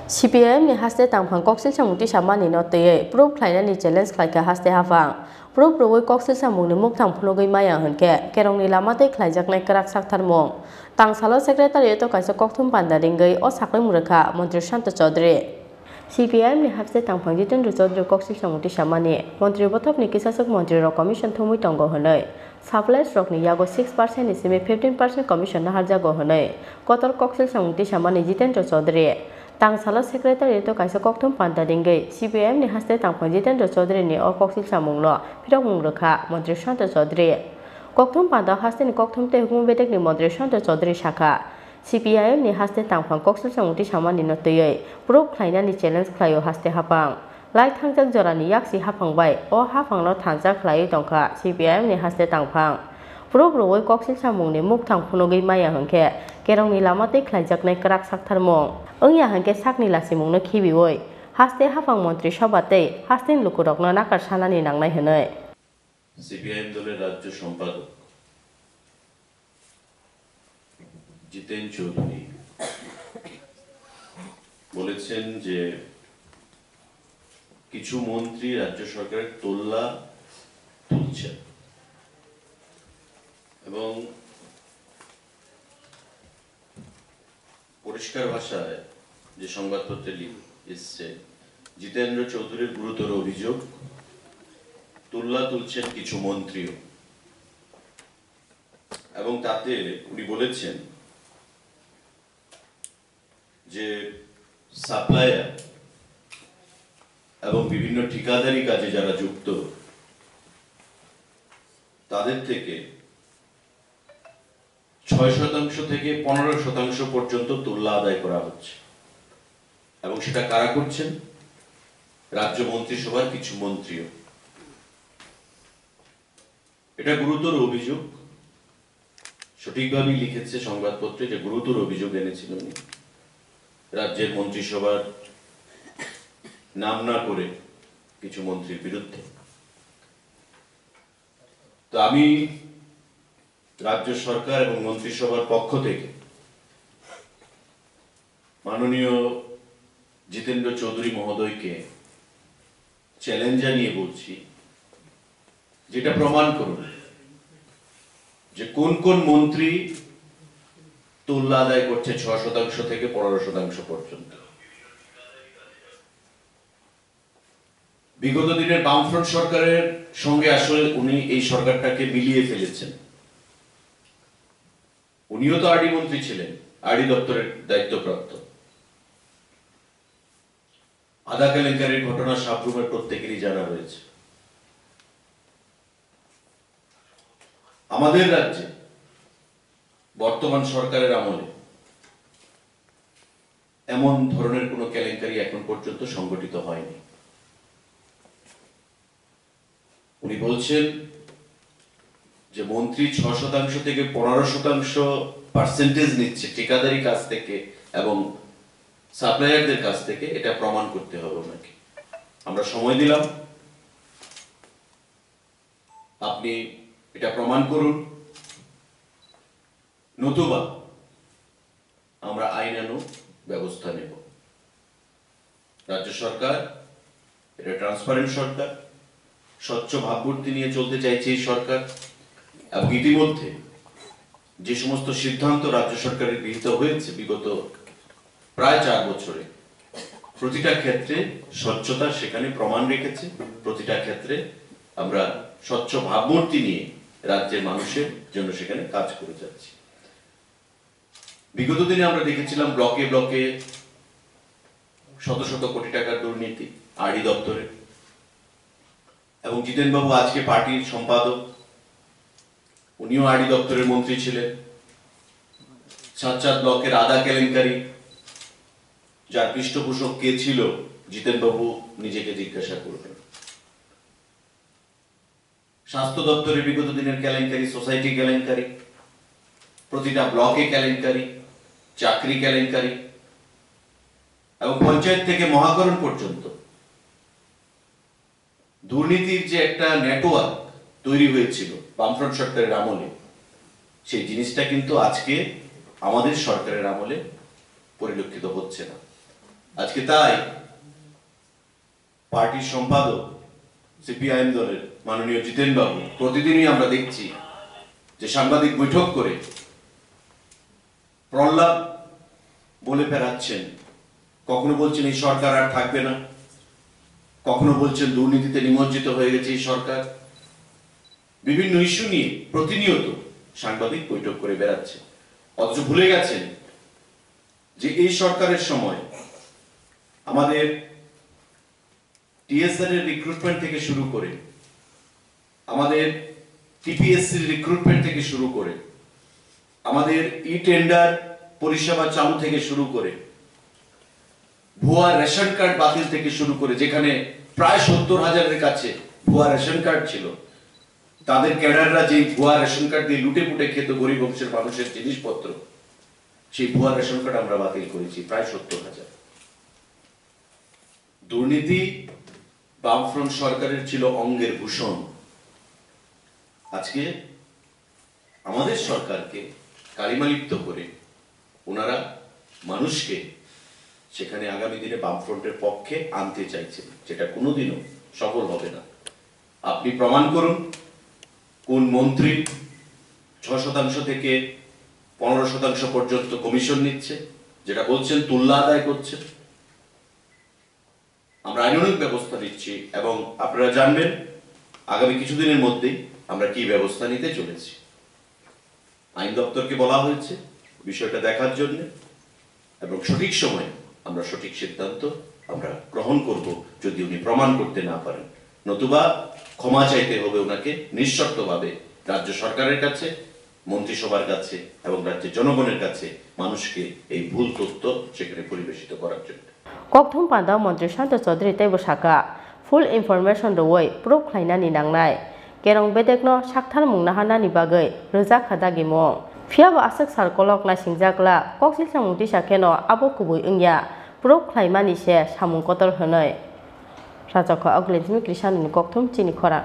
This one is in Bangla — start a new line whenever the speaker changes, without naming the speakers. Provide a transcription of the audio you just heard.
CPIM ni haste tangphang koksil samung ti samani no te pro khlaina ni challenge khlaika haste hafang pro woi koksil samung ni mukthang phunogoi maya hunke kerong ni lamate khlaijaknai krak saktharmong tangsalo secretary to kaisa kokthum panda ringai o saklai murakha Mantri Santa Chaudhary CPIM ni haste tangphang Jitendra Chaudhary koksil samung ti samani Mantri Bothop ni kisasok Mantri ro commission thumui tongo honai supplies rok ni yago 6% ni simi 15% commission na harjago honai kotor koksil samung ti samani Jitendra Chaudhary Tangsalo secretary to kaisa kokthum panta ringai CPIM ni haste tangphang Jitendra Chaudhary ni o koksil samung no phirok mungrakha Mantri Santa Chaudhary kokthum panta haste ni kokthum te hukum bedek ni Mantri Santa Chaudhary shakha CPIM ni haste tangphang koksil samung ti samani no tei proof khlaina ni challenge khlaio haste hapang lai thangjak jorani yaksi hapangbai o hapangno thangjak khlai tongkha CPIM ni haste tangphang proof roi koksil samung ni mukthang phunogoi maya hangkhe kerong ni lamate khlaijaknai krak saktharmong Ongya hangke sakni lasimung no khibioi haste hapang mantri sabate hastin lukurokno nakar sanani nangnai honoi
CPIM দলের রাজ্য সম্পাদক জিতেন চৌধুরী বলেছেন যে কিছু মন্ত্রী রাজ্য সরকারের তোল্লা তুলছেন এবং পরিষ্কার ভাষায় যে সংবাদপত্রে এসছে জিতেন্দ্র চৌধুরীর গুরুতর অভিযোগ তোল্লা তুলছেন কিছু মন্ত্রীও এবং তাতে উনি বলেছেন যে সাপ্লায়ার এবং বিভিন্ন ঠিকাদারি কাজে যারা যুক্ত তাদের থেকে 6% থেকে 15% পর্যন্ত তোল্লা আদায় করা হচ্ছে এবং সেটা কারা করছেন রাজ্য মন্ত্রিসভার কিছু মন্ত্রীও এটা গুরুতর অভিযোগ সঠিকভাবেই লিখেছে সংবাদপত্রে যে গুরুতর অভিযোগ এনেছেন উনি রাজ্যের মন্ত্রিসভার নাম না করে কিছু মন্ত্রীর বিরুদ্ধে তো আমি রাজ্য সরকার এবং মন্ত্রিসভার পক্ষ থেকে মাননীয় জিতেন্দ্র চৌধুরী মহোদয়কে চ্যালেঞ্জ জানিয়ে বলছি যেটা প্রমাণ করুন যে কোন কোন মন্ত্রী তোল্লা আদায় করছে 6% থেকে 15% পর্যন্ত বিগত দিনের বামফ্রন্ট সরকারের সঙ্গে আসলে উনি এই সরকারটাকে মিলিয়ে ফেলেছেন উনিও তো আরডি মন্ত্রী ছিলেন আরডি দপ্তরের দায়িত্বপ্রাপ্ত আধা কেলেঙ্কারির ঘটনা সাবরুমের প্রত্যেকেরই জানা রয়েছে আমাদের রাজ্যে বর্তমান সরকারের আমলে এমন ধরনের কোনো কেলেঙ্কারি এখন পর্যন্ত সংগঠিত হয়নি উনি বলছেন যে মন্ত্রী 6% থেকে 15% পার্সেন্টেজ নিচ্ছে ঠিকাদারি কাজ থেকে এবং সাপ্লায়ারদের কাছ থেকে এটা প্রমাণ করতে হবে ওনাকে আমরা সময় দিলাম আপনি এটা প্রমাণ করুন নতুবা আমরা আইনানুগ ব্যবস্থা নেব রাজ্য সরকার এটা ট্রান্সপারেন্ট সরকার স্বচ্ছ ভাবমূর্তি নিয়ে চলতে চাইছে এই সরকার এবং ইতিমধ্যে যে সমস্ত সিদ্ধান্ত রাজ্য সরকারের গৃহীত হয়েছে বিগত প্রায় 4 বছরে প্রতিটা ক্ষেত্রে স্বচ্ছতা সেখানে প্রমাণ রেখেছে প্রতিটা ক্ষেত্রে আমরা স্বচ্ছ ভাবমূর্তি নিয়ে রাজ্যের মানুষের জন্য সেখানে কাজ করে যাচ্ছি বিগত দিনে আমরা দেখেছিলাম ব্লকে ব্লকে শত শত কোটি টাকার দুর্নীতি আরডি দপ্তরে এবং জিতেন বাবু আজকে পার্টির সম্পাদক উনিও আরডি দপ্তরের মন্ত্রী ছিলেন সাতচাঁদ ব্লকের আদা কেলেঙ্কারি যার পৃষ্ঠপোষক কে ছিল জিতেন বাবু নিজেকে জিজ্ঞাসা করবেন স্বাস্থ্য দপ্তরের বিগত দিনের কেলেঙ্কারি সোসাইটি কেলেঙ্কারি প্রতিটা ব্লকে কেলেঙ্কারি চাকরি কেলেঙ্কারি এবং পঞ্চায়েত থেকে মহাকরণ পর্যন্ত দুর্নীতির যে একটা নেটওয়ার্ক তৈরি হয়েছিল বামফ্রন্ট সরকারের আমলে সেই জিনিসটা কিন্তু আজকে আমাদের সরকারের আমলে পরিলক্ষিত হচ্ছে না আজকে তাই পার্টির সম্পাদক সিপিআইএম দলের মাননীয় জিতেন বাবু প্রতিদিনই আমরা দেখছি যে সাংবাদিক বৈঠক করে প্রহ্লাদ বলে ফেরাচ্ছেন, কখনো বলছেন এই সরকার আর থাকবে না, কখনো বলছেন দুর্নীতিতে নিমজ্জিত হয়ে গেছে এই সরকার। বিভিন্ন ইস্যু নিয়ে প্রতিনিয়ত সাংবাদিক বৈঠক করে বেড়াচ্ছে, অথচ ভুলে গেছেন যে এই সরকারের সময় আমাদের টিএসআর এর রিক্রুটমেন্ট থেকে শুরু করে, আমাদের টিপিএসসির রিক্রুটমেন্ট থেকে শুরু করে, আমাদের ই টেন্ডার পরিষেবা চালু থেকে শুরু করে, ভুয়া রেশন কার্ড বাতিল থেকে শুরু করে, যেখানে প্রায় 70,000-এর কাছে ভুয়া রেশন কার্ড ছিল, তাদের ক্যাডাররা যে ভুয়া রেশন কার্ড দিয়ে লুটে পুটে খেত গরিব বংশের মানুষের জিনিসপত্র, সেই ভুয়া রেশন কার্ড আমরা বাতিল করেছি প্রায় 70,000। দুর্নীতি বামফ্রন্ট সরকারের ছিল অঙ্গের ভূষণ। আজকে আমাদের সরকারকে কালিমালিপ্ত করে ওনারা মানুষকে সেখানে আগামী দিনে বামফ্রন্টের পক্ষে আনতে চাইছেন, যেটা কোনোদিনও সফল হবে না। আপনি প্রমাণ করুন কোন মন্ত্রী 6% থেকে 15% পর্যন্ত কমিশন নিচ্ছে, যেটা বলছেন তুল্য আদায় করছে। আমরা আইনানুগ ব্যবস্থা নিচ্ছি এবং আপনারা জানবেন আগামী কিছুদিনের মধ্যেই আমরা কি ব্যবস্থা নিতে চলেছি। আইন দপ্তরকে বলা হয়েছে বিষয়টা দেখার জন্য, এবং সঠিক সময়ে আমরা সঠিক সিদ্ধান্ত আমরা গ্রহণ করব যদি উনি প্রমাণ করতে না পারেন, নতুবা ক্ষমা চাইতে হবে ওনাকে নিঃশর্তভাবে রাজ্য সরকারের কাছে, মন্ত্রিসভার কাছে এবং রাজ্যের জনগণের কাছে, মানুষকে এই ভুল তথ্য সেখানে পরিবেশিত করার জন্য।
ককথম পান্দা মন্ত্রী শান্ত চৌধুরী তেবসাকা ফুল ইনফরমেশন রই প্রুফ খাইনানি নাंनाय কেরং বেদেকনো সাকথার মুंनाहानानि बागै रोजा खादागि मं फियाबो आसक सारकलक नायसिंजाकला कक्सिल सामुंति साखेनो आबो कुबुइ ओंया प्रुफ खाइमानि से सामुं कतर होनै राजाखौ अग्लेन्समि कृष्णानि ककथम चिनि खरा।